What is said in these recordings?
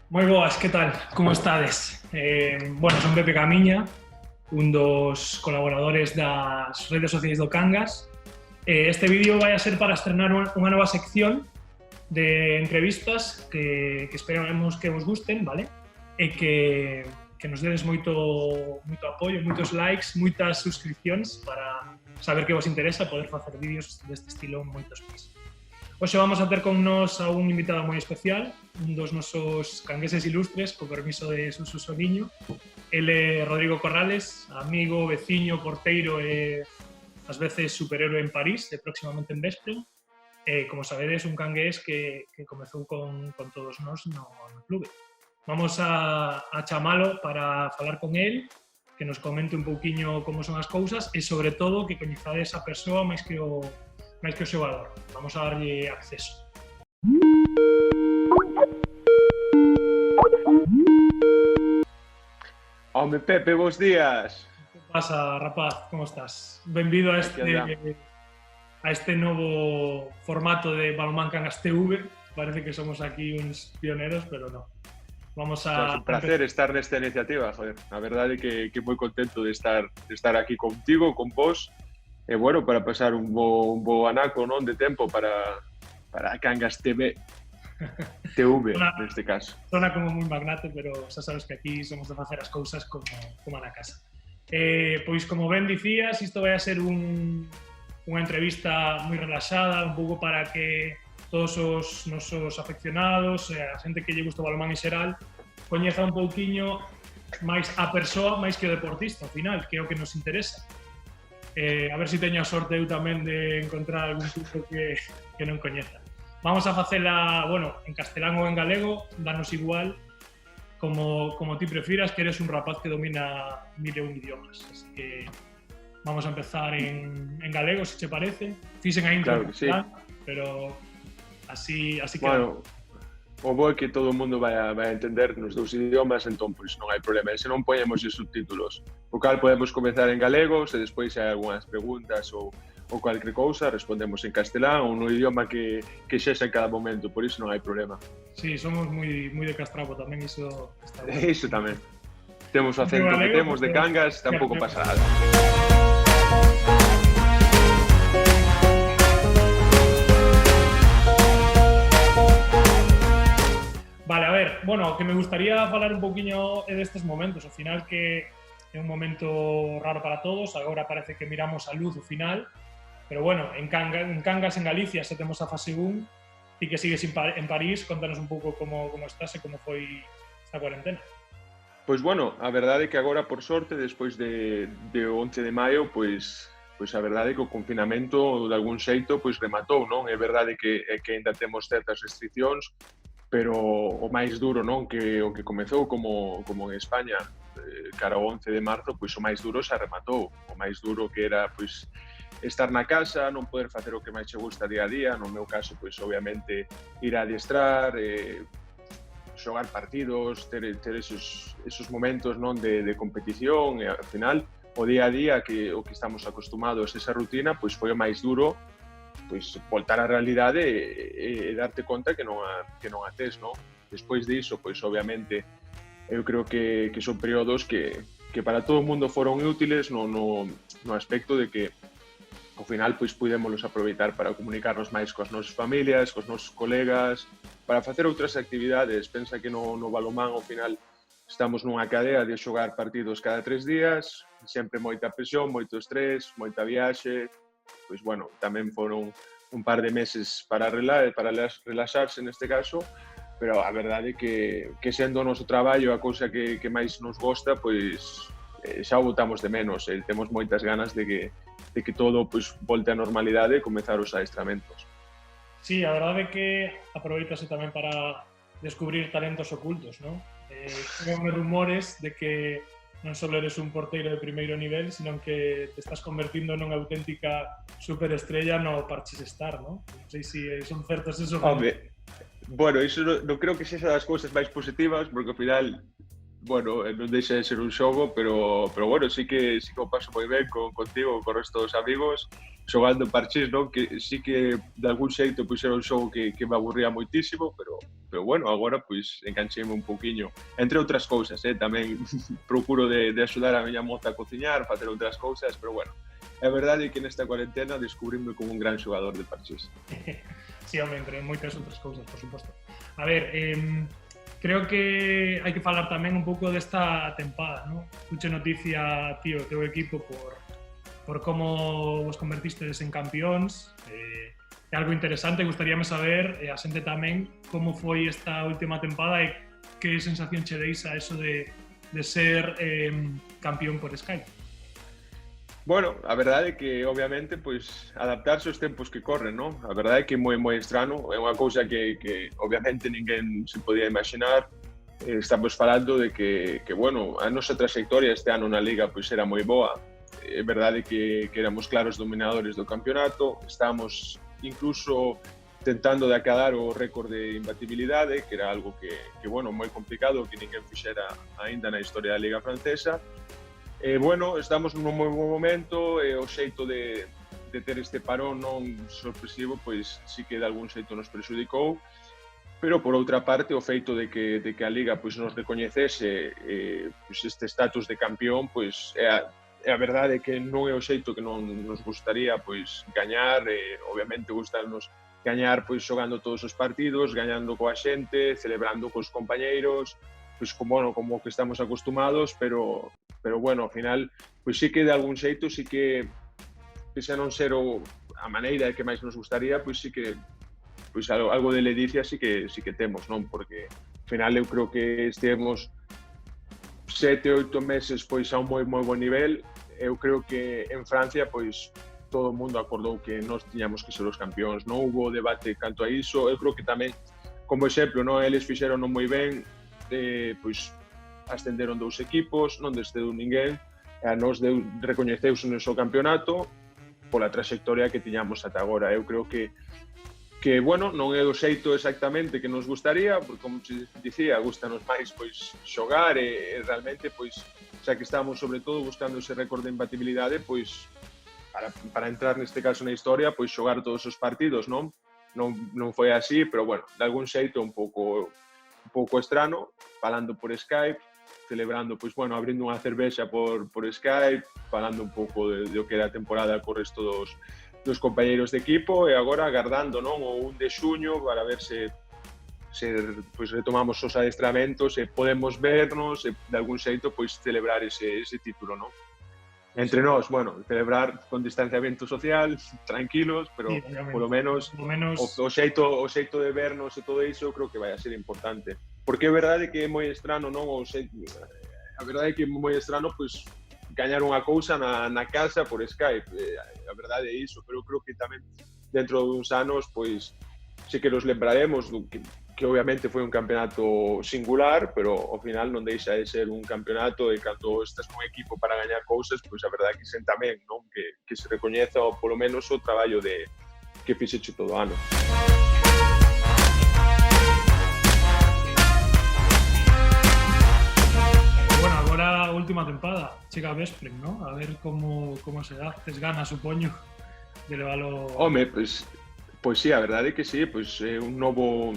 Moi boas, que tal? Como estades? Bueno, son Pepe Camiña, un dos colaboradores das redes sociais do Cangas. Este vídeo vai a ser para estrenar unha nova sección de entrevistas que esperamos que vos gusten, vale? E que nos dedes moito apoio, moitos likes, moitas suscripcións para saber que vos interesa poder facer vídeos deste estilo moitos máis. Hoxe vamos a ter con nos a un invitado moi especial, un dos nosos cangueses ilustres, co permiso de Suso Soliño. Ele é Rodrigo Corrales, amigo, veciño, porteiro e ás veces superhéroe en París e próximamente en Veszprém. Como sabedes, un cangués que comezou con todos nós no clube. Vamos a chamalo para falar con el, que nos comente un pouquiño como son as cousas e, sobre todo, que coñezades a persoa máis que o xogador. Vamos a darlle acceso. Home, Pepe, bons días. Que pasa, rapaz? Como estás? Benvido a este novo formato de Balonmán Cangas TV. Parece que somos aquí uns pioneros, pero no. Vamos a... É un placer estar nesta iniciativa, joder. A verdade é que moi contento de estar aquí contigo, con vos. E, bueno, para pasar un bo anaco, non, de tempo para Cangas TV, neste caso. Sona como moi magnate, pero xa sabes que aquí somos de facer as cousas como na casa. Pois, como ben dicías, isto vai a ser unha entrevista moi relaxada, un pouco para que todos os nosos afeccionados, a xente que lle gusta o balonmán en xeral, coñeza un pouquiño máis a persoa máis que o deportista, ao final, que é o que nos interesa. A ver se teño a sorte eu tamén de encontrar algún tipo que non coñeza. Vamos a facela, bueno, en castelán ou en galego, danos igual, como ti prefiras, que eres un rapaz que domina 1001 idiomas. Así que vamos a empezar en galego, se che parece. Fixen a intro, claro que sí. Pero así que... Bueno, o bo é que todo o mundo vai a entender nos dous idiomas, entón, pois non hai problema. E se non poñemos os subtítulos, o cal podemos comezar en galego, se despois hai algunhas preguntas ou cualquier cousa, respondemos en castelán ou no idioma que xexa en cada momento, por iso non hai problema. Sí, somos moi de Castravo tamén, iso está ben. Iso tamén. Temos o acento que temos de Cangas, tampouco pasa nada. Vale, a ver, bueno, que me gustaría falar un pouquiño destes momentos, ao final que é un momento raro para todos, agora parece que miramos a luz ao final, pero bueno, en Cangas, en Galicia, se temos a fase 1, ti que sigues en París, contanos un pouco como estás e como foi esta cuarentena. Pois bueno, a verdade é que agora, por sorte, despois de 11 de maio, pois a verdade é que o confinamento, de algún xeito, pois rematou, non? É verdade que ainda temos certas restriccións, pero o máis duro, non, que o que comezou como en España cara ao 11 de marzo, pois o máis duro xa rematou. O máis duro que era, pois, estar na casa, non poder facer o que máis che gusta día a día, no meu caso, pois, obviamente, ir a adiestrar, xogar partidos, ter esos momentos, non, de competición, e ao final, o día a día, o que estamos acostumados a esa rutina, pois foi o máis duro, pois voltar á realidade e darte conta que non a tes, non? Despois diso, pois obviamente, eu creo que son períodos que para todo o mundo foron útiles no aspecto de que ao final pois pudémolos aproveitar para comunicarnos máis coas nosas familias, cos nosos colegas, para facer outras actividades. Pensa que no balonmán ao final estamos nunha cadea de xogar partidos cada 3 días, sempre moita presión, moito estrés, moita viaxe. Pois, bueno, tamén foron un par de meses para relaxarse neste caso, pero a verdade é que sendo o noso traballo a cousa que máis nos gosta, pois xa o botamos de menos e temos moitas ganas de que todo pois volte á normalidade e comezar os adestramentos. Sí, a verdade é que aproveitase tamén para descubrir talentos ocultos, non? Hai rumores de que non só eres un porteiro de primeiro nivel, sino que te estás convertindo nunha auténtica superestrella no Parches Star, non? Non sei se son certos esos... Home, bueno, iso non creo que sexa das cousas máis positivas, porque ao final, bueno, non deixa de ser un xogo, pero bueno, sí que o paso moi ben contigo, con o resto dos amigos, xogando parchís, non? Que sí que de algún xeito pois era un xogo que me aburría moitísimo, pero bueno, agora pois engancheime un pouquiño. Entre outras cousas, tamén procuro de axudar a miña moza a cociñar, facer outras cousas, pero bueno, é verdade que nesta cuarentena descubrimos como un gran xogador de parchís. Sí, home, entre moitas outras cousas, por suposto. A ver, creo que hai que falar tamén un pouco desta tempada, ¿no? Escuche noticia, tío, teu equipo por como vos convertistes en campións. É algo interesante, gustaríame saber, a xente tamén, como foi esta última tempada e que sensación che deixa eso de ser campión por Skype. Bueno, a verdade é que, obviamente, pois, adaptarse aos tempos que corren, non? A verdade é que é moi estrano, é unha cousa que obviamente, ninguén se podía imaginar. Estamos falando de que, bueno, a nosa trayectoria este ano na Liga pois era moi boa. É verdade que éramos claros dominadores do campeonato, estábamos incluso tentando de acadar o récord de imbatibilidade, que era algo que bueno, moi complicado, que ninguén fixera aínda na historia da Liga francesa. Bueno, estamos nun moi bon momento e o xeito de ter este parón non sorpresivo, pois sí que de algún xeito nos prexudicou, pero por outra parte o feito de que a Liga pois nos recoñecese pois este status de campeón, pois é a verdade que non é o xeito que non nos gustaría pois gañar, obviamente gustanos gañar pois xogando todos os partidos, gañando coa xente, celebrando cos compañeiros, pois como que estamos acostumados, pero bueno, ao final, pois sí que de algún xeito, sí que pese a non ser a maneira que máis nos gustaría, pois sí que pois algo de ledicia sí que temos, non? Porque ao final eu creo que estemos 7-8 meses pois a un moi bon nivel. Eu creo que en Francia pois todo o mundo acordou que nós tiñamos que ser os campións, non hubo debate canto a iso. Eu creo que tamén, como exemplo, non, eles fixeron non moi ben, pois ascenderon 2 equipos, non descendeu ninguén, a nos recoñeceuse no seu campeonato pola trayectoria que tiñamos ata agora. Eu creo que bueno, non é o xeito exactamente que nos gustaría, porque como se dicía, gustanos máis pois xogar e realmente pois xa que estamos sobre todo buscando ese récord de imbatibilidade, pois para entrar neste caso na historia, pois xogar todos os partidos, non foi así, pero bueno, de algún xeito un pouco estrano, falando por Skype, celebrando, pois, bueno, abrindo unha cervexa por Skype, falando un pouco de o que era a temporada co resto dos compañeiros de equipo e agora agardando, non, o 1 de xuño para ver se pois retomamos os adestramentos e podemos vernos e de algún xeito pois celebrar ese título, non? Entre nós, bueno, celebrar con distanciamento social, tranquilos, pero sí, polo menos o xeito de vernos e todo iso creo que vai a ser importante. Porque é verdade que é moi estrano, non? A verdade é que é moi estrano, pois, gañar unha cousa na casa por Skype. A verdade é iso, pero creo que tamén dentro de uns anos, pois, sí que nos lembraremos que obviamente foi un campeonato singular, pero ao final non deixa de ser un campeonato e cando estás nun equipo para gañar cousas, pois a verdade é que sen tamén, non? Que se recoñeza polo menos o traballo que fixeche todo o ano. Bueno, agora a última tempada, chega Veszprém, non? A ver como se dá, tes ganas, supoño, de levalo... Home, pois sí, a verdade é que sí, pois é un novo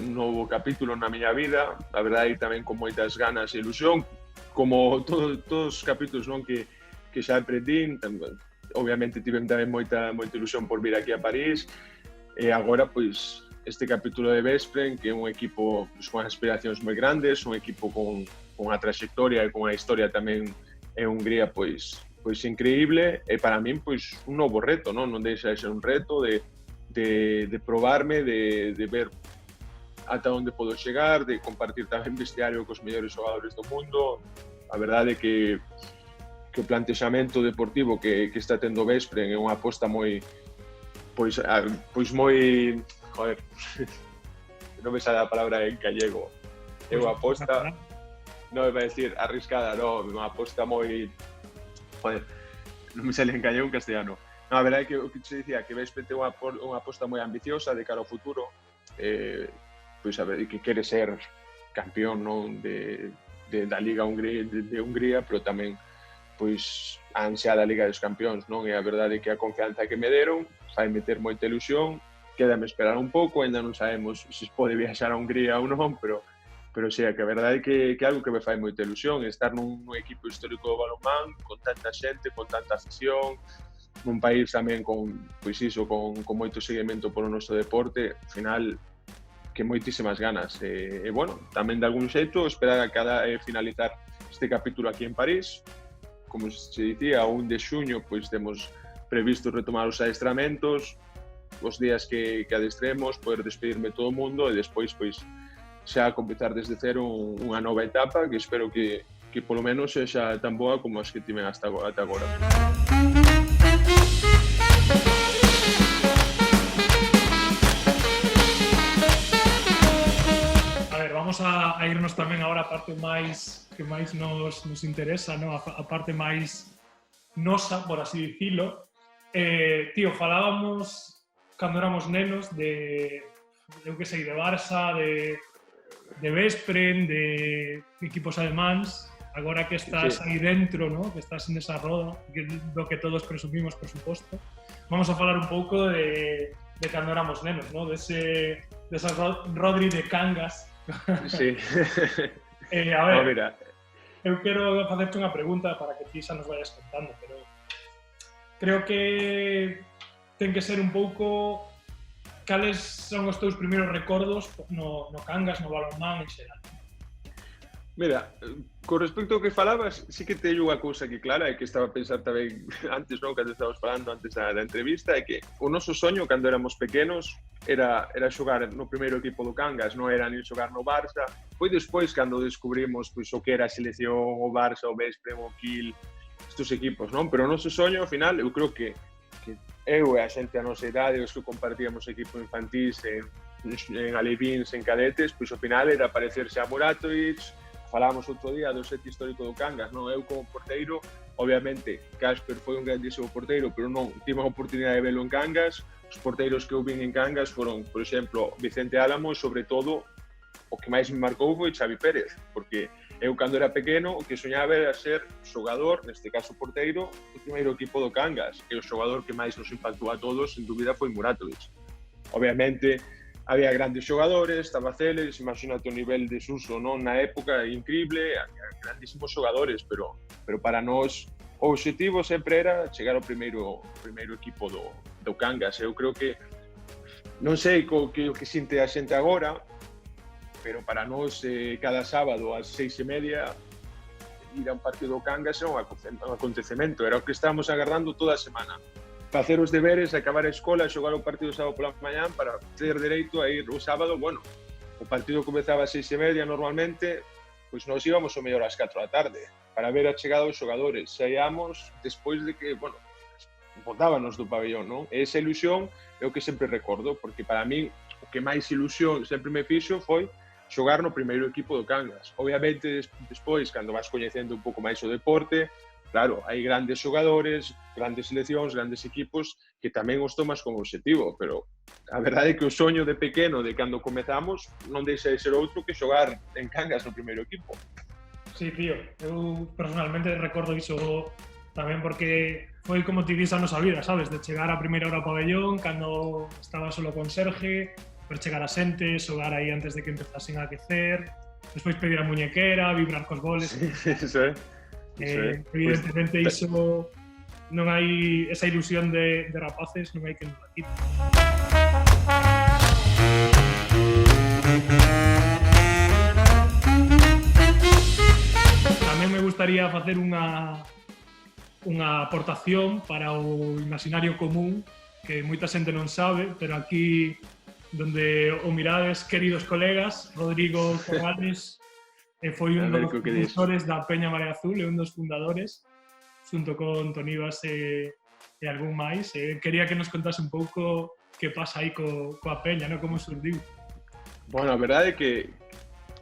capítulo na miña vida, a verdade é tamén con moitas ganas e ilusión, como todos os capítulos, non, que xa aprendín, obviamente tive tamén moita ilusión por vir aquí a París, e agora, pois, este capítulo de Veszprém, que é un equipo pois, con aspiracións moi grandes, un equipo con a trayectoria e con a historia tamén en Hungría, pois increíble, e para min, pois, un novo reto, non deixa de ser un reto de probarme, de ver ata onde podo chegar, de compartir tamén vestiario cos mellores xogadores do mundo. A verdade é que o plantexamento deportivo que está tendo Veszprém é unha aposta moi moi, joder, non me sale a palabra en gallego, é unha aposta, non me vai decir arriscada, non, unha aposta moi, joder, non me sale en gallego en castellano. No, a verdade é que o que se dicía que Veszprém ten unha aposta moi ambiciosa de cara ao futuro, pois a ver, que quere ser campeón, non, da Liga de Hungría, pero tamén pois a ansiada Liga dos Campións, non? E a verdade é que a confianza que me deron fai meter moita ilusión, quédame esperar un pouco, ainda non sabemos se pode viaxar a Hungría ou non, pero sí, que a verdade é que algo que me fai moita ilusión, estar nun equipo histórico do balonmán, con tanta xente, con tanta afición, nun país tamén con, pois iso, con moito seguimento polo noso deporte, ao final, que moitísimas ganas. E bueno, tamén de algún xeito, esperar a finalizar este capítulo aquí en París. Como se dicía, o 1 de xuño, pois temos previsto retomar os adestramentos, os días que adestremos, poder despedirme todo o mundo e despois, pois, xa comenzar desde cero unha nova etapa que espero que polo menos sexa tan boa como as que tiven ata agora. A ver, vamos a irnos tamén agora a parte máis que máis nos interesa, ¿no? A parte máis nosa, por así dicilo. Tío, falábamos cando éramos nenos de eu que sei, de Barça, de Veszprém, de equipos alemáns, agora que estás aí dentro, ¿no? Que estás nesa roda, do que todos presumimos, por suposto. Vamos a falar un pouco de cando éramos nenos, ¿no? Desas Rodri de Cangas. Sí. A ver, no, mira, eu quero facerte unha pregunta para que ti xa nos vayas contando, pero creo que ten que ser un pouco cales son os teus primeiros recordos no Cangas, no balonmán en xeral. Mira, con respecto ao que falabas, sí que teño unha cousa aquí clara, e que estaba a pensar tamén antes, non, cando estábamos falando antes da entrevista, é que o noso soño cando éramos pequenos era xogar no primeiro equipo do Cangas, non era nin xogar no Barça. Foi despois cando descubrimos pois, o que era a selección, o Barça, o Veszprém, o Kiel, estes equipos, non? Pero o noso soño, ao final, eu creo que eu e a xente a nosa idade, os que compartíamos equipo infantís en alevins, en cadetes, pois ao final era parecerse a Muratovic. Falábamos outro día do set histórico do Cangas, non? Eu como porteiro, obviamente, Casper foi un grandísimo porteiro, pero non tive a oportunidade de velo en Cangas. Os porteiros que eu vin en Cangas foron, por exemplo, Vicente Álamo, e sobre todo, o que máis me marcou foi Xavi Pérez, porque eu, cando era pequeno, o que soñaba era ser xogador, neste caso porteiro, do primeiro equipo do Cangas, e o xogador que máis nos impactou a todos, sen dúbida, foi Muratovic. Obviamente, había grandes xogadores, Tabaceles, imagínate o nivel de Suso, non? Na época, increíble, grandísimos xogadores, pero para nós o objetivo sempre era chegar ao primeiro equipo do Cangas. Eu creo que, non sei o que sinte a xente agora, pero para nós cada sábado ás 6:30 ir a un partido do Cangas era un acontecemento, era o que estábamos agardando toda a semana. Facer os deberes, acabar a escola, xogar o partido sábado pola mañán para ter dereito a ir o sábado. Bueno, o partido comezaba ás 6:30 normalmente, pois nos íbamos o mellor ás 4 da tarde para ver a chegada dos xogadores. Saíamos despois de que, bueno, botábanos do pabellón, non? E esa ilusión é o que sempre recordo, porque para mí o que máis ilusión sempre me fixo foi xogar no primeiro equipo do Cangas. Obviamente, despois, cando vas coñecendo un pouco máis o deporte, claro, hai grandes xogadores, grandes seleccións, grandes equipos que tamén os tomas como objetivo, pero a verdade é que o soño de pequeno, de cando comezamos, non deixa de ser outro que xogar en Cangas no primeiro equipo. Sí, tío, eu personalmente recordo iso tamén porque foi como ti dis a nosa vida, sabes? De chegar a primeira hora ao pabellón, cando estaba solo con Serge, ver chegar a xente, xogar aí antes de que empezasen a aquecer, despois pedir a muñequera, vibrar cos goles. Sí, eso é. Evidentemente iso non hai esa ilusión de rapaces, non hai que nos la quite. Tamén me gustaría facer unha aportación para o imaginario común que moita xente non sabe, pero aquí donde o mirades, queridos colegas, Rodrigo Corrales foi un dos impulsores da Peña Marea Azul e un dos fundadores, xunto con Tonibas e algún máis. Quería que nos contase un pouco que pasa aí coa Peña, non? Como surdiu. Bueno, a verdade é que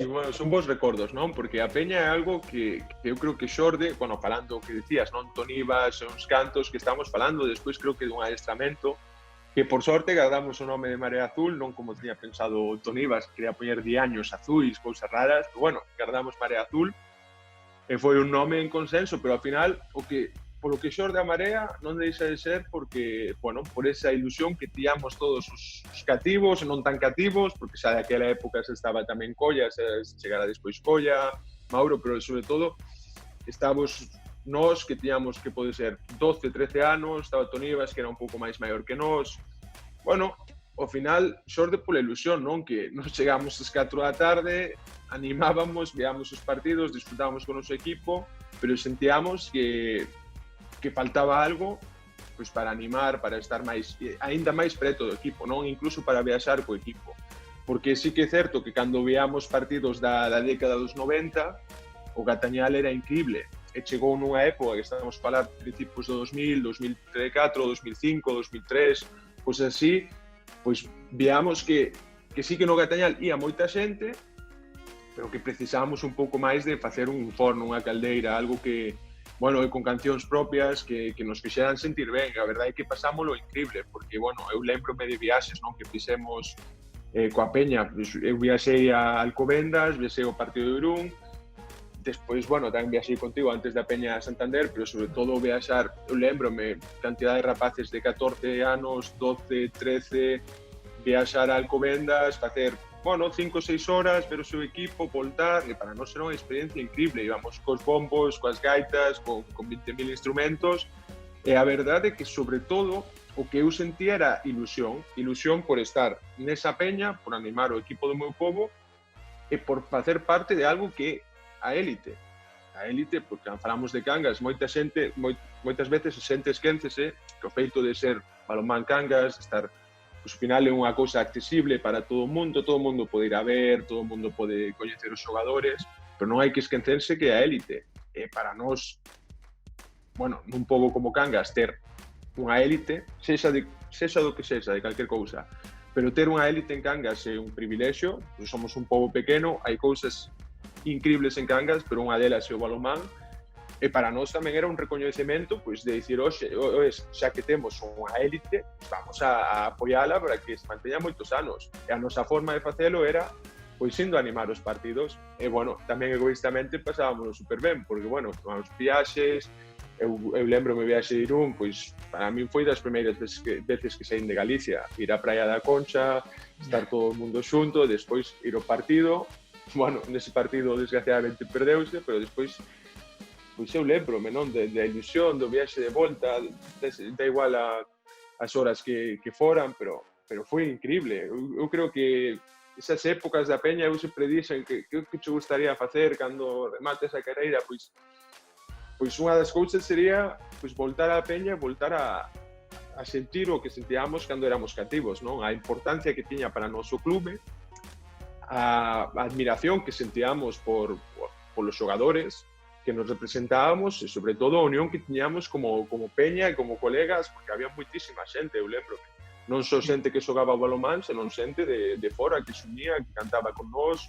bueno, son bons recordos, non? Porque a Peña é algo que eu creo que xorde, bueno, falando o que dicías, non? Tonibas, uns cantos que estamos falando, despois creo que dun adestramento, que por sorte guardamos o nome de Marea Azul, non como tiña pensado Tonibas, que quería poñer diaños azuis, cousas raras, pero bueno, guardamos Marea Azul. foi un nome en consenso, pero ao final polo que xorde a Marea non deixa de ser porque, bueno, por esa ilusión que tiamos todos os cativos, non tan cativos, porque xa daquela época se estaba tamén Colla, se chegara despois Colla, Mauro, pero sobre todo estábamos nós que tiñamos que pode ser 12, 13 anos, estaba Tonivas que era un pouco máis maior que nós. Bueno, ao final xorde pola ilusión, non? Que nos chegamos ás 4 da tarde, animábamos, veíamos os partidos, disfrutábamos con o noso equipo, pero sentíamos que faltaba algo pois para animar, para estar máis aínda máis preto do equipo, non? Incluso para viaxar co equipo. Porque sí que é certo que cando veíamos partidos da década dos 90, o Gatañal era increíble. E chegou nunha época que estamos a falar principios do 2000, 2004, 2005, 2003, pois así, pois veamos que sí que no Gatañal ia moita xente, pero que precisábamos un pouco máis de facer un forno, unha caldeira, algo que, bueno, con cancións propias que nos fixeran sentir ben. A verdade é que pasámoslo increíble, porque, bueno, eu lembro-me de viaxes, non, que fixemos coa Peña. Eu viaxei a Alcobendas, viaxei ao partido de Irún, despois, bueno, tamén viaxei contigo antes da Peña a Santander, pero sobre todo viaxar, eu lembro-me, cantidad de rapaces de 14 anos, 12, 13, viaxar a Alcobendas, facer, bueno, 5 ou 6 horas, ver o seu equipo, voltar, e para nós era unha experiencia increíble. Íbamos cos bombos, coas gaitas, con 20.000 instrumentos, e a verdade é que, sobre todo, o que eu sentía era ilusión por estar nesa peña, por animar o equipo do meu pobo, e por facer parte de algo que a élite, porque falamos de Cangas, moitas veces a xente esquéncese que o feito de ser balonmán Cangas, estar, pois, ao final é unha cousa accesible para todo o mundo pode ir a ver, todo o mundo pode coñecer os xogadores, pero non hai que esquecerse que a élite, para nós, bueno, nun pobo como Cangas, ter unha élite, sexa do que sexa, de calquer cousa, pero ter unha élite en Cangas é un privilexio. Somos un pobo pequeno, hai cousas increíbles en Cangas, pero unha delas é o balonmán, e para nós tamén era un recoñecemento, pois, de dicir, oxe, xa que temos unha élite, vamos a apoiala para que se manteña moitos anos. E a nosa forma de facelo era, pois, indo a animar os partidos, e, bueno, tamén egoístamente pasábamos super ben, porque, bueno, tomamos viaxes, eu lembro-me viaxe de Irún, pois, para min foi das primeiras veces que saín de Galicia, ir á Praia da Concha, estar todo o mundo xunto, despois ir ao partido. Bueno, nese partido desgraciadamente perdeuse, pero despois, pois eu lembro-me, non, da ilusión, do viaxe de volta, da igual as horas que foran, pero foi increíble. Eu creo que esas épocas da Peña, eu sempre dixen que te gustaría facer cando remates a carreira, pois unha das cousas sería, pois, voltar á Peña, voltar a sentir o que sentíamos cando éramos cativos, non? A importancia que tiña para o noso clube, a admiración que sentíamos polos xogadores que nos representábamos, e sobre todo a unión que tiñamos como peña e como colegas, porque había moitísima xente, eu lembro, non só xente que xogaba o balonmán, senón xente de fora que se unía, que cantaba con nós,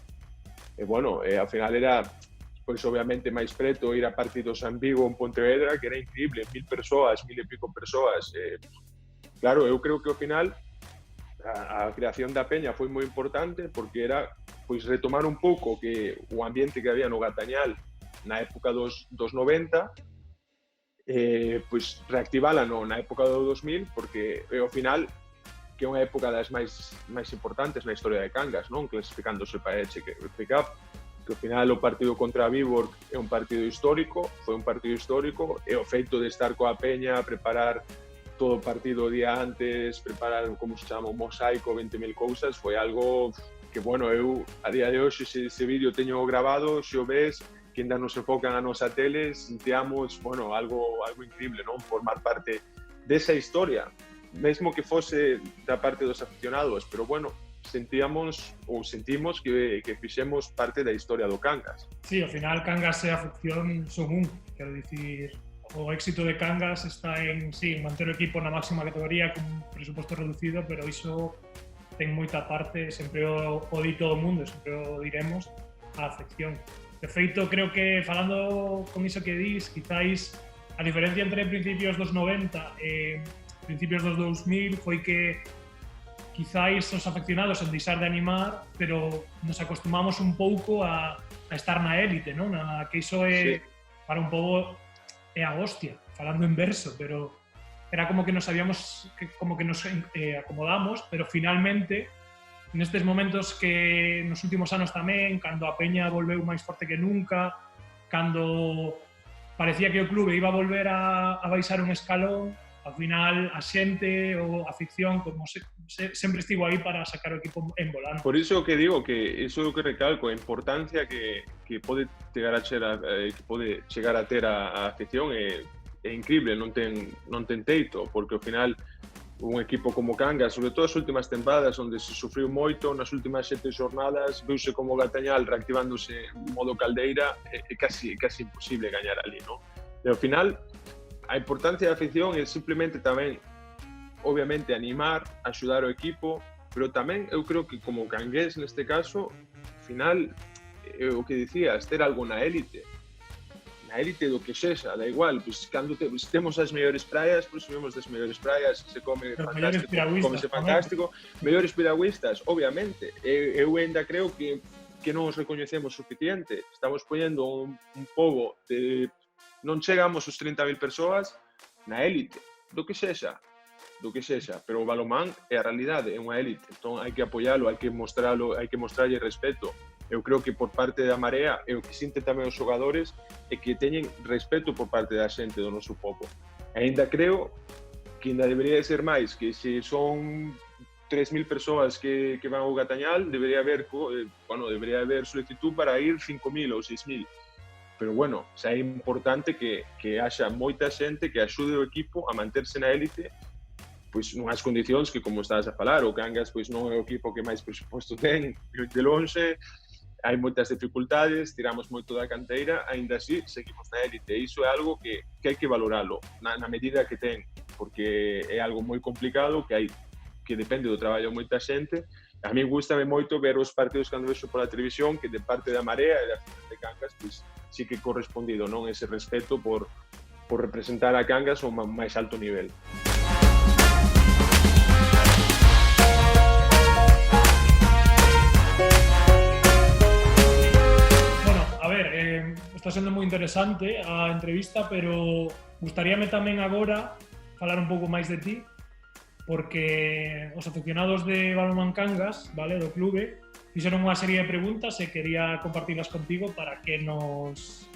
e, bueno, ao final era, pois, obviamente máis preto ir a partidos en Vigo ou en Pontevedra, que era increíble, 1000 persoas, 1000 e pico persoas. Claro, eu creo que ao final a creación da Peña foi moi importante, porque era, pois, retomar un pouco que o ambiente que había no Gatañal na época dos 90, pois reactivala na época do 2000, porque ao final que é unha época das máis importantes na historia de Cangas, non? Clasificándose para a Championship, que ao final o partido contra a Viborg é un partido histórico, foi un partido histórico, e o feito de estar coa Peña, preparar todo o partido o día antes, preparar, como se chama, un mosaico, 20.000 cousas, foi algo que, bueno, eu a día de hoxe ese vídeo teño grabado, se o ves, que ainda nos enfocan a nosa tele, sentíamos, bueno, algo increíble, non? Formar parte desa historia, mesmo que fose da parte dos aficionados, pero, bueno, sentimos que fixemos parte da historia do Cangas. Sí, ao final Cangas e a afección son quero dicir, o éxito de Cangas está en, sí, manter o equipo na máxima categoría con un presuposto reducido, pero iso ten moita parte, sempre o di todo o mundo, sempre o diremos, a afección. De feito, creo que, falando con iso que dis, quizáis a diferencia entre principios dos 90 e principios dos 2000 foi que quizáis os afeccionados en deixar de animar, pero nos acostumamos un pouco a estar na élite, non? Que iso é, para un pouco, é a hostia, falando en verso, pero era como que nos sabíamos, como que nos acomodamos, pero finalmente, nestes momentos que nos últimos anos tamén, cando a Peña volveu máis forte que nunca, cando parecía que o clube iba a volver a baixar un escalón, ao final a xente ou a afición como sempre estivo aí para sacar o equipo en volante. Por iso que digo que iso é o que recalco, a importancia que pode chegar a ter a afición é increíble, non ten teito, porque ao final un equipo como Cangas, sobre todo as últimas tempadas onde se sufriu moito, nas últimas 7 xornadas viuse como Gatañal reactivándose en modo caldeira, é casi imposible gañar ali, non? E ao final a importancia da afición é simplemente tamén, obviamente, animar, axudar o equipo, pero tamén eu creo que como cangués neste caso, ao final, o que dicías, ter algo na élite do que sexa, da igual, pois cando temos as mellores praias, pois subimos das mellores praias, se come fantástico, comese fantástico, mellores piragüistas, obviamente, eu ainda creo que non os recoñecemos suficiente, estamos poñendo un pobo de non chegamos aos 30.000 persoas na élite, do que sexa, pero o balonmán é a realidade, é unha élite, entón hai que apoialo, hai que mostrarlle respeto. Eu creo que por parte da Marea, e o que sinten tamén os xogadores, é que teñen respeto por parte da xente do noso pobo. E ainda creo que ainda debería ser máis, que se son 3.000 persoas que van ao Gatañal, debería haber solicitud para ir 5.000 ou 6.000. Pero bueno, xa é importante que haxa moita xente que axude o equipo a manterse na élite, pois nunhas condicións que, como estás a falar, o Cangas pois non é o equipo que máis presuposto ten, de lonxe, hai moitas dificultades, tiramos moito da canteira, aínda así seguimos na élite, e iso é algo que hai que valoralo na medida que ten, porque é algo moi complicado, que depende do traballo de moita xente. A mí gustame moito ver os partidos cando vexo pola televisión, que de parte da Marea e da afición de Cangas, pois sí que correspondido, non, ese respeto por representar a Cangas ao máis alto nivel. Bueno, a ver, está sendo moi interesante a entrevista, pero gustaríame tamén agora falar un pouco máis de ti, porque os aficionados de Balonmán Cangas, vale, do clube, fixeron unha serie de preguntas e quería compartirlas contigo para que nos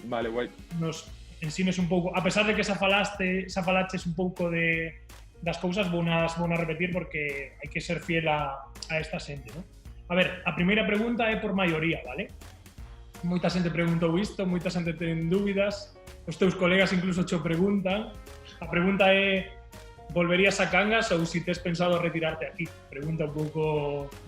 ensines un pouco, a pesar de que xa falaches un pouco das cousas, vou a repetir porque hai que ser fiel a esta xente, non? A ver, a primeira pregunta é por maioría, vale? Moita xente preguntou isto, moita xente ten dúbidas, os teus colegas incluso cho preguntan. A pregunta é: volverías a Cangas ou si tes pensado retirarte aquí? Pregunta un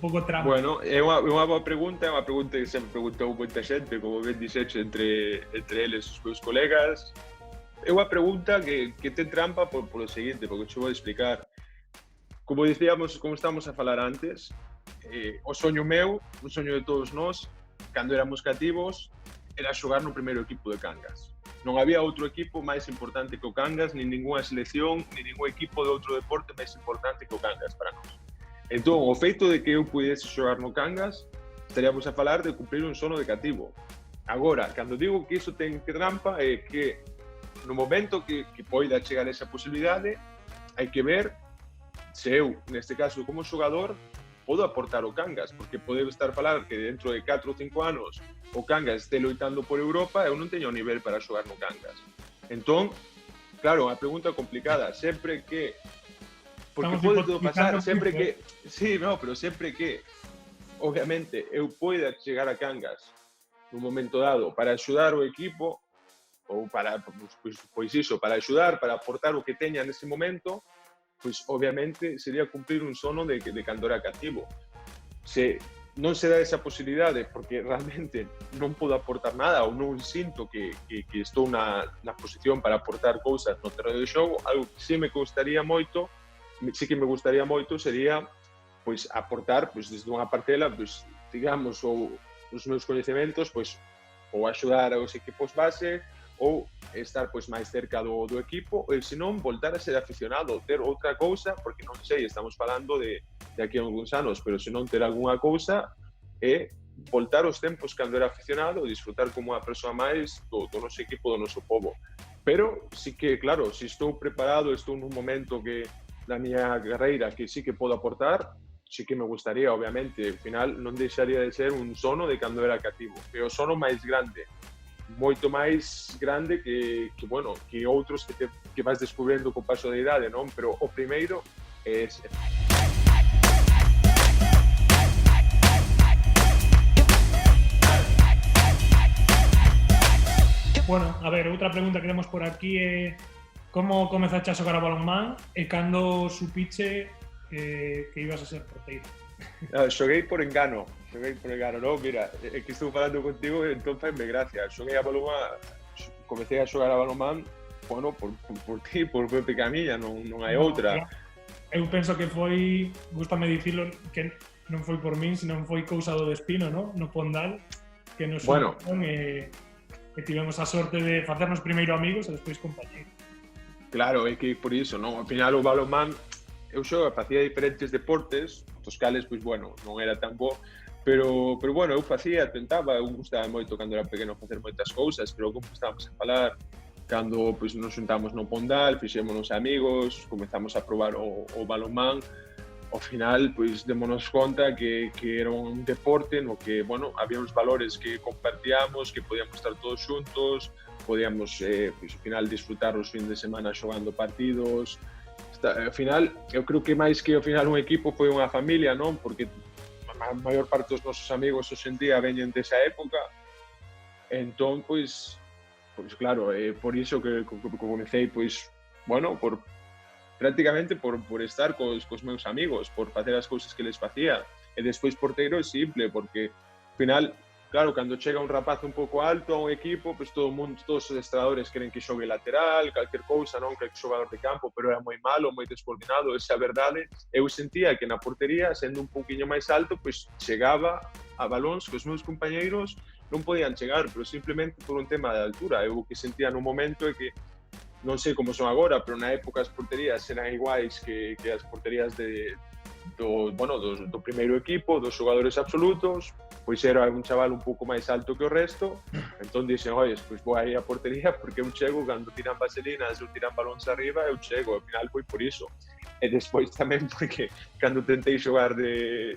pouco trampa. Bueno, é unha boa pregunta, é unha pregunta que sempre preguntou moita xente, como ben dixeche, entre eles os meus colegas. É unha pregunta que ten trampa polo seguinte, porque te vou explicar. Como dicíamos, como estamos a falar antes, o soño meu, o soño de todos nós, cando éramos cativos, era xogar no primeiro equipo de Cangas. Non había outro equipo máis importante que o Cangas, nin ninguna selección, nin ningún equipo de outro deporte máis importante que o Cangas para nós. Entón, o feito de que eu pudese xogar no Cangas, estaríamos a falar de cumprir un sono de cativo. Agora, cando digo que iso ten que trampa, é que no momento que poida chegar esa posibilidade, hai que ver se eu, neste caso como xogador, podo aportar o Cangas, porque podeu estar a falar que dentro de 4 ou 5 anos o Cangas este loitando por Europa e eu non teño nivel para xogar no Cangas. Entón, claro, a pregunta é complicada, sempre que... Porque pode todo pasar, sempre que... Sí, no, pero sempre que, obviamente, eu poida chegar a Cangas nun momento dado para axudar o equipo, ou para, pois iso, para axudar, para aportar o que teña nese momento, pois obviamente sería cumplir un sono de cando era cativo. Se non se dá esa posibilidade porque realmente non podo aportar nada ou non sinto que estou na posición para aportar cousas no terreno de xogo, algo que sí me gustaría moito sería pois aportar pois desde unha partela, pois digamos, ou os meus coñecementos, pois ou axudar aos equipos base ou estar pois máis cerca do equipo, e senón voltar a ser aficionado, ter outra cousa, porque non sei, estamos falando de aquí a algúns anos, pero senón ter algunha cousa e voltar aos tempos cando era aficionado, disfrutar como unha persoa máis do noso equipo, do noso pobo. Pero sí que, claro, se estou preparado, estou nun momento que na miña carreira que sí que podo aportar, sí que me gustaría, obviamente, ao final non deixaría de ser un sono de cando era cativo, que o sono máis grande, moito máis grande que bueno, que outros que vas descubrindo co paso da idade, non? Pero o primeiro é ese. Bueno, a ver, outra pregunta que temos por aquí é como comezaste a xogar a balonmán e cando supiche que ibas a ser porteiro? Xoguei por engano, non? Mira, é que estou falando contigo e entón faime gracia. Xoguei a balonmán, comecei a xogar a balonmán, bueno, por ti, por Pepe Camiña, non hai outra. Eu penso que foi, gústame dicilo, que non foi por min, senón foi cousa do destino, no Pondal, que nos uniron e tivemos a sorte de facernos primeiro amigos e despois compañeiros. Claro, é que por iso, non? Ao final o balonmán, eu facía diferentes deportes, dos cales, pois, bueno, non era tan bo, pero bueno, eu tentaba, eu gustaba moito cando era pequeno facer moitas cousas, pero como estábamos a falar, cando pois, nos juntamos no Pondal, fixémonos amigos, comezamos a probar o balonmán, ao final, pois, démonos conta que era un deporte no que, bueno, había uns valores que compartíamos, que podíamos estar todos xuntos, podíamos, pois, ao final, disfrutar os fins de semana xogando partidos. Ao final, eu creo que máis que ao final un equipo foi unha familia, non? Porque a maior parte dos nosos amigos hoxe en día veñen desa época. Entón, pois claro, por iso que comecei, pois, bueno, prácticamente por estar cos meus amigos, por facer as cousas que les facía. E despois porteiro é simple, porque, ao final, claro, cando chega un rapaz un pouco alto a un equipo, pois todo o mundo, todos os adestradores queren que xogue lateral, calquer cousa, non? Que xogador de campo, pero era moi malo, moi descoordinado, esa é a verdade. Eu sentía que na portería, sendo un pouquiño máis alto, pois chegaba a balóns que os meus compañeiros non podían chegar, pero simplemente por un tema de altura. Eu o que sentía no momento é que non sei como son agora, pero na época as porterías eran iguais que as porterías do primeiro equipo, dos xogadores absolutos, pois era un chaval un pouco máis alto que o resto, entón dixen, pois vou aí a portería porque eu chego, cando tiran vaselinas ou tiran balóns arriba, eu chego, ao final foi por iso. E despois tamén porque cando tentei xogar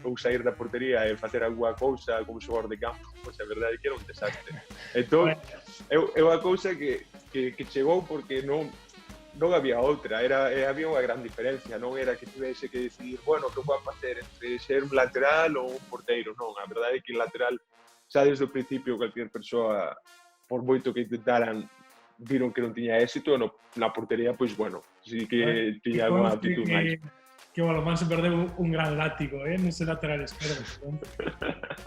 ou sair da portería e facer alguna cousa como xogador de campo, pois a verdade é que era un desastre. Entón, eu a cousa que chegou porque non había outra, había unha gran diferencia, non era que tivese que decidir, bueno, que vou a facer entre ser un lateral ou un porteiro, non, a verdade é que el lateral, xa desde o principio, cualquier persoa, por moito que intentaran, viron que non tiña éxito, na portería, pois, bueno, sí que tiña unha actitud máis. Que o balonmán se perdeu un gran látigo, nese lateral esquerdo.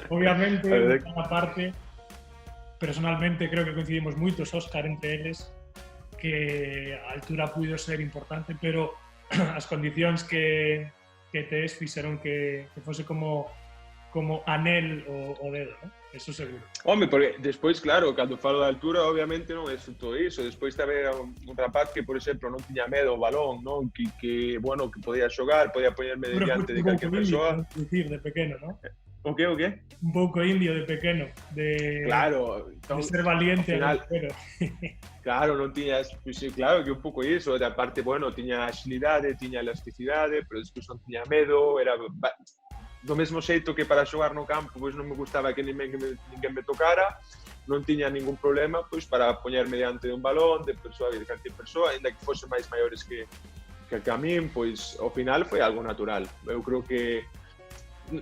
Obviamente, na parte, personalmente, creo que coincidimos moitos, Óscar, entre eles, que a altura puido ser importante, pero as condicións que tes fixeron que fose como anel o dedo, non? Eso seguro. Home, porque despois, claro, cando falo da altura, obviamente non é todo iso. Despois tamén era un rapaz que, por exemplo, non tiña medo ao balón, non? Que bueno, que podía xogar, podía poñerme diante de calquer persoa. Dicir, de pequeno, non? O qué? Un pouco indio de pequeno, claro, de ser valiente al final, claro, non tiñas, pois, claro, que un pouco iso, de aparte, bueno, tiña agilidade, tiña elasticidade, pero despois non tiña medo, era do mesmo xeito que para xogar no campo, pois non me gustaba que ninguén me tocara, non tiña ningún problema, pois para poñerme diante de un balón, de calquer persoa, ainda que fose máis maiores que a min, pois ao final foi algo natural. Eu creo que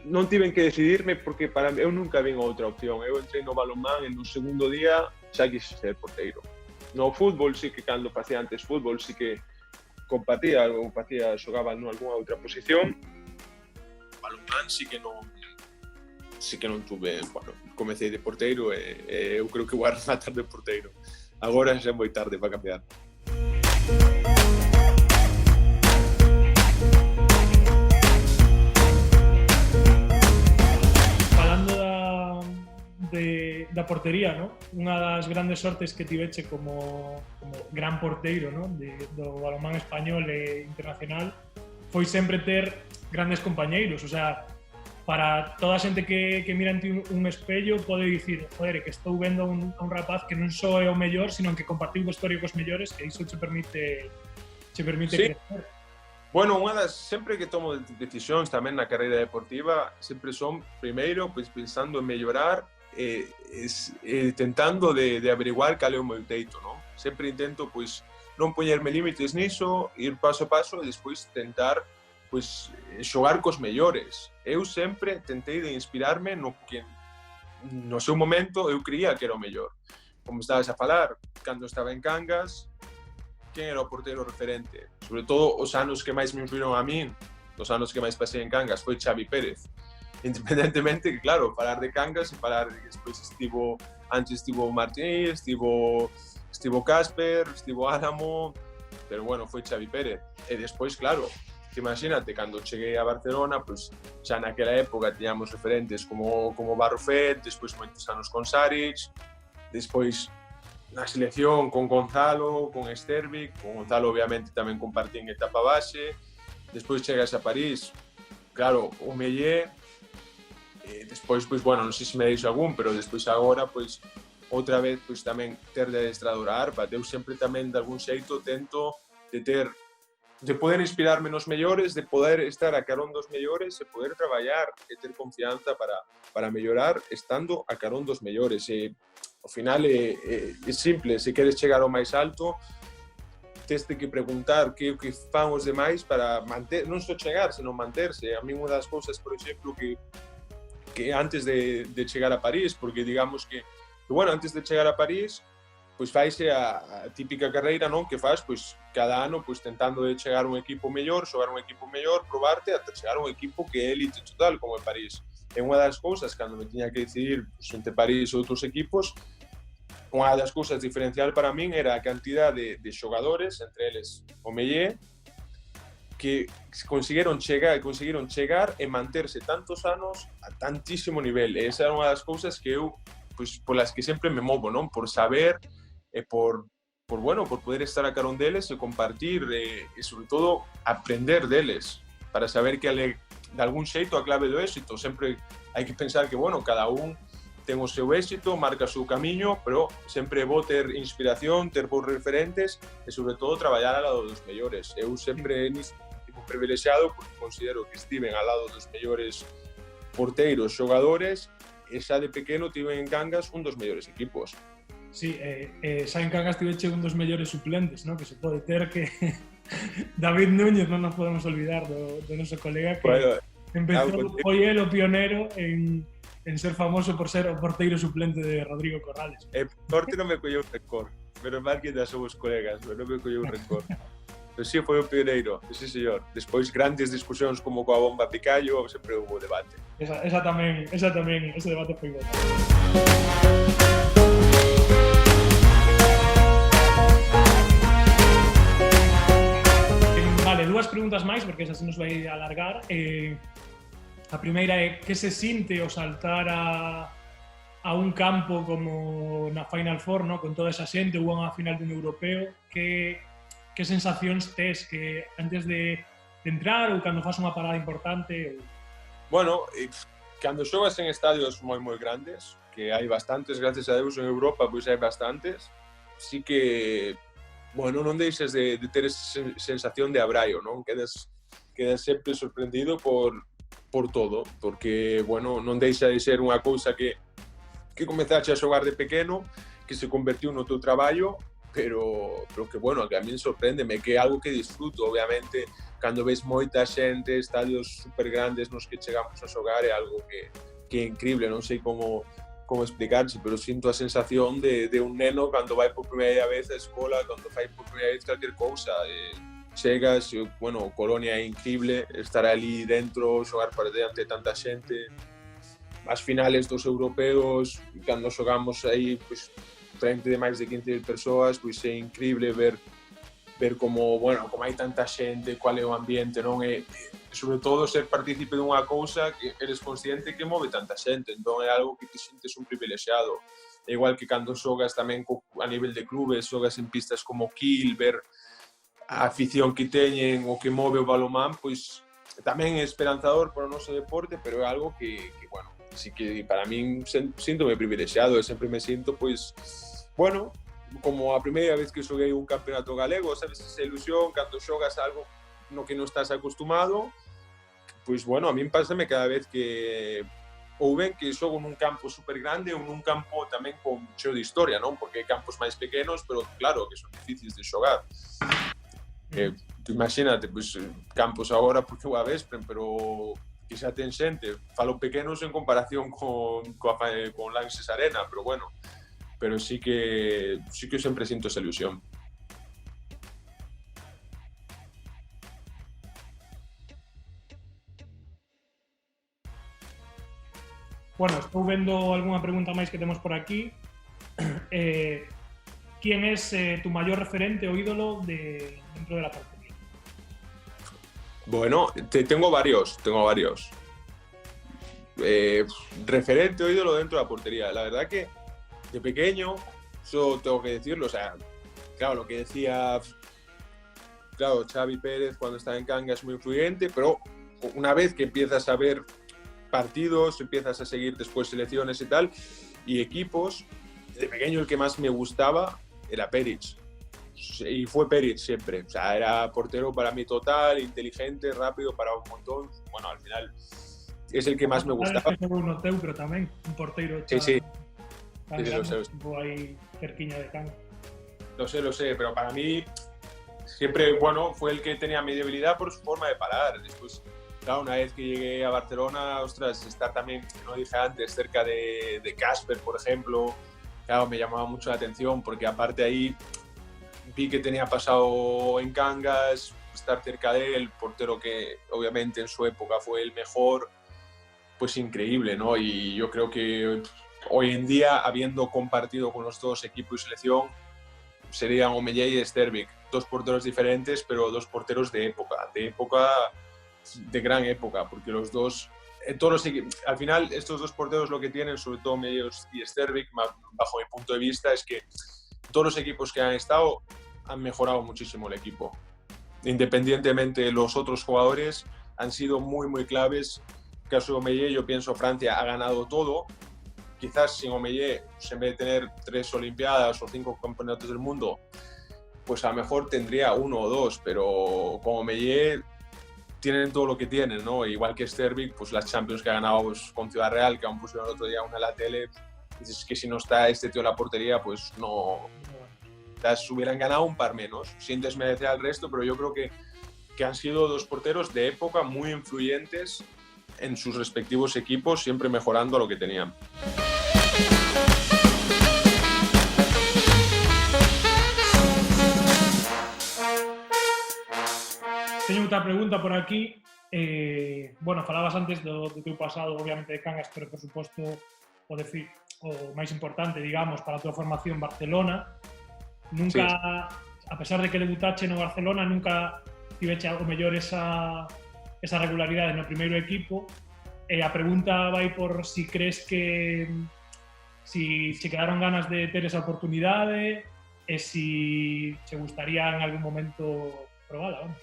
non tiven que decidirme porque para eu nunca vin outra opción. Eu entrei no balonmán e no segundo día xa quise ser porteiro. No fútbol sí que cando facía antes fútbol sí que compartía ou xogaba en algunha outra posición. Balonmán sí que non tuve, bueno, comecei de porteiro e eu creo que vou rematar de porteiro. Agora xa é moi tarde para cambiar. da portería, ¿no? Unha das grandes sortes que tiveche como gran porteiro, ¿no? Do balonmán español e internacional foi sempre ter grandes compañeiros, o sea, para toda a xente que mira ante un espello pode dicir, joder, que estou vendo a un rapaz que non só é o mellor, sino que compartiu vestuario cos mellores, e iso che permite sí. Crecer. Bueno, sempre que tomo decisións tamén na carreira deportiva, sempre son, primeiro, pois, pensando en mellorar, tentando de averiguar cal é o meu teito, non? Sempre intento, pois, non poñerme límites niso, ir paso a paso e despois tentar, pois, xogar cos mellores. Eu sempre tentei de inspirarme no que no seu momento eu creía que era o mellor. Como estabas a falar, cando estaba en Cangas, quen era o porteiro referente? Sobre todo os anos que máis me influíron a min, os anos que máis pasei en Cangas, foi Xavi Pérez. Independentemente que, claro, falar de Cangas e falar de que despois antes estivo Martínez, estivo Casper, estivo Álamo, pero bueno, foi Xavi Pérez. E despois, claro, imagínate, cando cheguei a Barcelona, pues, xa naquela época tiñamos referentes como Barrufet, despois moitos anos con Saric, despois na selección con Gonzalo, con Stervik, con Gonzalo obviamente tamén compartín etapa base, despois chegas a París, claro, o Mellé, despois, pois, bueno, non sei se me deixo algún, pero despois agora, pois, outra vez, pois, tamén ter de adestrador a Arpa, eu sempre tamén de algún xeito tento de poder inspirarme nos mellores, de poder estar a carón dos mellores e poder traballar e ter confianza para mellorar estando a carón dos mellores. E, ao final é simple, se queres chegar ao máis alto, tes que preguntar que o que fan os demais para manter, non só chegar, senón manterse. A mí unha das cousas, por exemplo, que antes de chegar a París, porque digamos que bueno, antes de chegar a París, pois faise a típica carreira, non, que faz, pois cada ano, pois tentando de chegar a un equipo mellor, xogar un equipo mellor, probarte ata chegar a un equipo que é élite total, como é París. E unha das cousas, cando me tiña que decidir pois, entre París e outros equipos, unha das cousas diferencial para min era a cantidade de xogadores, entre eles o Mellé, que conseguiron chegar e manterse tantos anos a tantísimo nivel. E esa era unha das cousas que eu, pois, polas que sempre me movo, non? Por saber e por poder estar a carón deles e compartir e sobre todo aprender deles para saber que de algún xeito a clave do éxito. Sempre hai que pensar que, bueno, cada un ten o seu éxito, marca o seu camiño, pero sempre é bo ter inspiración, ter bons referentes e sobre todo traballar ao lado dos mellores. Eu sempre tipo privilexiado porque considero que estiven ao lado dos mellores porteiros, xogadores, e xa de pequeno tive en Cangas un dos mellores equipos. Sí, xa en Cangas tiveche un dos mellores suplentes, ¿no? Que se pode ter que David Núñez, non nos podemos olvidar do noso colega que empezou, foi el o pionero en ser famoso por ser o porteiro suplente de Rodrigo Corrales. Por sorte non me colleu rencor, pero mal que ainda somos colegas, pero non me colleu rencor. Pero sí, foi o pioneiro, sí, señor. Despois, grandes discusións como coa bomba Picallo, sempre houve debate. Esa tamén, ese debate foi bo. Vale, dúas preguntas máis, porque esa se nos vai alargar. A primeira é que se sinte o saltar a un campo como na Final Four, ¿no? Con toda esa xente, ou a final dun europeo, que sensacións tes que antes de entrar ou cando faz unha parada importante? Bueno, cando xogas en estadios moi grandes, que hai bastantes, gracias a Deus en Europa, pois hai bastantes, sí que, bueno, non deixes de ter esa sensación de abraio, non? Quedas sempre sorprendido por todo, porque, bueno, non deixa de ser unha cousa que comezaste a xogar de pequeno, que se convertiu no teu traballo, pero que, bueno, que a min sorpréndeme, que é algo que disfruto, obviamente, cando ves moita xente, estadios super grandes nos que chegamos a xogar, é algo que é increíble, non sei como explicarse, pero sinto a sensación de un neno cando vai por primeira vez á escola, cando fai por primeira vez calquer cousa, chegas, bueno, o Colonia é increíble, estar ali dentro, xogar para diante de tanta xente, as finales dos europeos, cando xogamos aí, pois, frente de máis de 15.000 persoas, pois é increíble ver ver como, bueno, como hai tanta xente, cual é o ambiente, non? E sobre todo ser partícipe dunha cousa que eres consciente que move tanta xente, entón é algo que te sintes un privilexiado. É igual que cando xogas tamén a nivel de clubes, xogas en pistas como Kiel, ver a afición que teñen o que move o balonmán, pois tamén é esperanzador para o noso deporte, pero é algo que bueno, así que para min síntome privilexiado e sempre me sinto, pois, bueno, como a primeira vez que xoguei un campeonato galego, sabes, esa ilusión, cando xogas algo no que non estás acostumado, pois, bueno, a min pásame cada vez que ou ben que xogo nun campo super grande ou nun campo tamén con cheo de historia, non? Porque hai campos máis pequenos, pero claro, que son difíciles de xogar. Tú imagínate, pois, campos agora porque o a Vespren, pero que xa ten xente, falo pequenos en comparación con Lanxes Arena, pero bueno, pero sí que sempre sinto esa ilusión. Bueno, estou vendo algunha pregunta máis que temos por aquí. ¿Quién es tu mayor referente o ídolo dentro de la portería? Bueno, tengo varios. Referente o ídolo dentro de la portería. La verdad que de pequeño, eso tengo que decirlo, o sea, claro, lo que decía, claro, Xavi Pérez cuando estaba en Cangas es muy influyente, pero una vez que empiezas a ver partidos, empiezas a seguir después selecciones y tal, y equipos, de pequeño el que más me gustaba era Peric. Y fue Peric siempre. O sea, era portero para mí total, inteligente, rápido, para un montón. Bueno, al final es el que más me gustaba. Pero también un portero. Sí. Lo sé. Ahí cerquiña de Cangas. Lo sé, pero para mí siempre, bueno, fue el que tenía mi debilidad por su forma de parar. Después, claro, una vez que llegué a Barcelona, ostras, estar también, como dije antes, cerca de Casper, por ejemplo, claro, me llamaba mucho la atención porque aparte ahí vi que tenía pasado en Cangas, estar cerca de él, portero que obviamente en su época fue el mejor, pues increíble, ¿no? Y yo creo que hoy en día, habiendo compartido con los dos, equipo y selección, serían Omeyer y Stervik, dos porteros diferentes, pero dos porteros de gran época, porque los dos, al final estos dos porteros lo que tienen, sobre todo Omeyer y Stervik, bajo mi punto de vista, es que todos los equipos que han estado han mejorado muchísimo el equipo. Independientemente, los otros jugadores han sido muy, muy claves. En el caso de Omeyer, yo pienso Francia ha ganado todo. Quizás sin Omeyer, en vez de tener 3 Olimpiadas o 5 campeonatos del mundo, pues a lo mejor tendría 1 o 2, pero con Omeyer tienen todo lo que tienen, ¿no? Igual que Stervik, pues las Champions que ha ganado pues, con Ciudad Real, que aún pusieron el otro día una en la tele, dices que si no está este tío en la portería, pues no... hubieran ganado un par menos, sin desmerecer al resto, pero yo creo que han sido dos porteros de época muy influyentes en sus respectivos equipos, siempre mejorando lo que tenían. Teño outra pregunta por aquí. Bueno, falabas antes do teu pasado, obviamente, de Cangas, pero, por suposto, o máis importante, digamos, para a tua formación Barcelona. Nunca, sí. A pesar de que debutache no Barcelona, nunca tiveche algo mellor esa regularidade no primeiro equipo. A pregunta vai por si crees que si che quedaron ganas de ter esa oportunidade e si che gustaría en algún momento probala, vamos.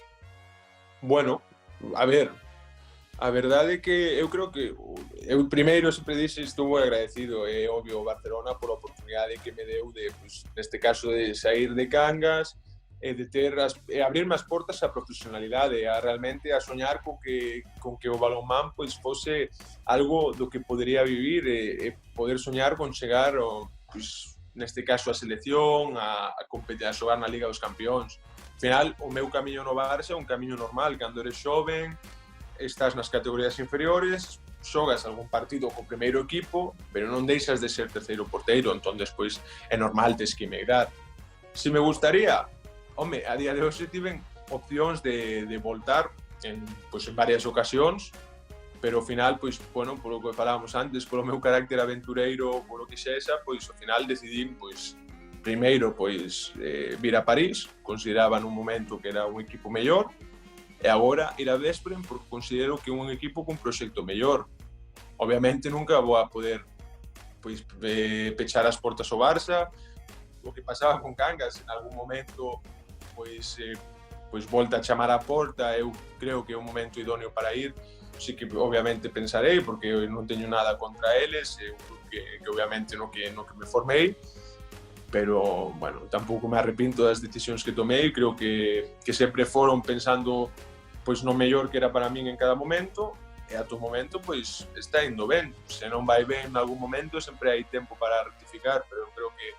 Bueno, a ver, a verdade é que eu creo que eu primeiro sempre dixe estou moi agradecido, é obvio, Barcelona por a oportunidade que me deu de, pues, neste caso, de sair de Cangas e de ter abrirme as portas á profesionalidade, a realmente a soñar con que o balonmán pois fose algo do que podería vivir e poder soñar con chegar pois, neste caso a selección, a competir, a xogar na Liga dos Campións. Al final, o meu camiño no Barça é un camiño normal, cando eres xoven, estás nas categorías inferiores, xogas algún partido co primeiro equipo, pero non deixas de ser terceiro porteiro, entón despois é normal tes que emigrar. Se me gustaría, home, a día de hoxe tiven opcións de voltar en varias ocasións, pero ao final, pois, bueno, polo que falábamos antes, polo meu carácter aventureiro, polo que sexa, pois ao final decidín, pois, primeiro pois vir a París, consideraba nun momento que era un equipo mellor, e agora ir a Veszprém porque considero que é un equipo con proxecto mellor. Obviamente nunca vou a poder pois pechar as portas ao Barça. O que pasaba con Cangas en algún momento pois volta a chamar a porta, eu creo que é un momento idóneo para ir. Sí que obviamente pensarei porque eu non teño nada contra eles, é un club que obviamente no que me formei, pero bueno, tampouco me arrepinto das decisións que tomei, creo que sempre foron pensando pois no mellor que era para min en cada momento, e ata o momento pois está indo ben. Se non vai ben en algún momento sempre hai tempo para rectificar, pero eu creo que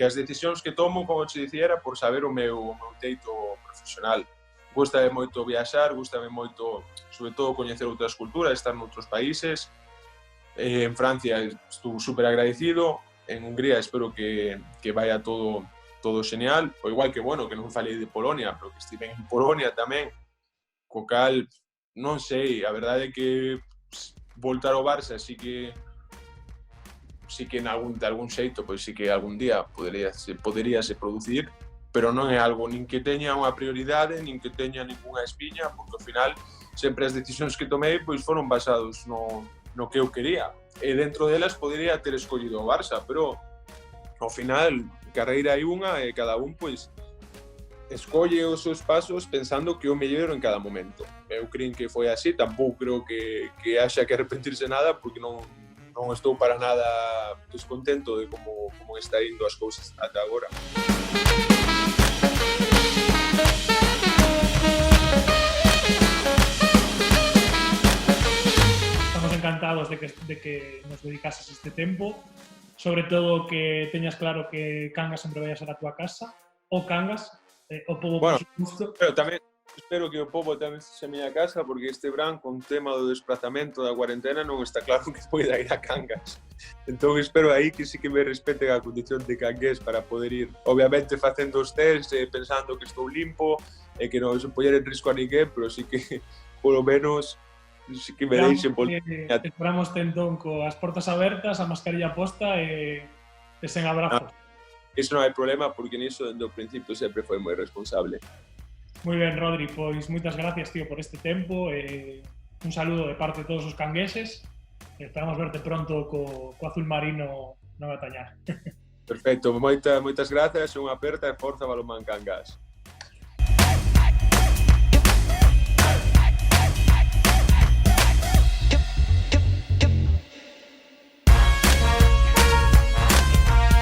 as decisións que tomo, como te dicía, era por saber o meu teito profesional. Gústame moito viaxar, gústame moito, sobre todo, coñecer outras culturas, estar noutros países. En Francia estou super agradecido, en Hungría espero que vaya todo genial, o igual que, bueno, que non falei de Polonia, pero que estive en Polonia tamén, co cal, non sei, a verdade é que voltar ao Barça sí que de algún xeito, pois sí que algún día poderíase producir, pero non é algo nin que teña unha prioridade, nin que teña ninguna espiña, porque ao final sempre as decisións que tomei pois foron basados no que eu quería, e dentro delas podería ter escollido o Barça, pero ao final carreira hai unha e cada un pois escolle os seus pasos pensando que o mellor en cada momento. Eu creo que foi así, tampouco creo que haxa que arrepentirse nada, porque non estou para nada descontento de como está indo as cousas ata agora. Estamos encantados de que nos dedicases este tempo, sobre todo que teñas claro que Cangas sempre vai a ser a túa casa, o Cangas, o pobo, bueno, por suposto. Pero tamén espero que o pobo tamén sexa a miña casa, porque este verán, con o tema do desplazamento da cuarentena, non está claro que poida ir a Cangas. Entón espero aí que sí que me respeten a condición de cangués para poder ir, obviamente facendo os test, pensando que estou limpo e que non se poñer en risco a ninguén, pero sí que polo menos sí que me deixen Esperamos entón coas portas abertas, a mascarilla posta e sen abrazos. Iso non hai problema, porque niso dende o principio sempre foi moi responsable. Moi ben, Rodri, pois moitas gracias, tío, por este tempo. Un saludo de parte de todos os cangueses. Esperamos verte pronto co azul marino no Batañar. Perfecto, moitas grazas, unha aperta e forza Balonmán Cangas.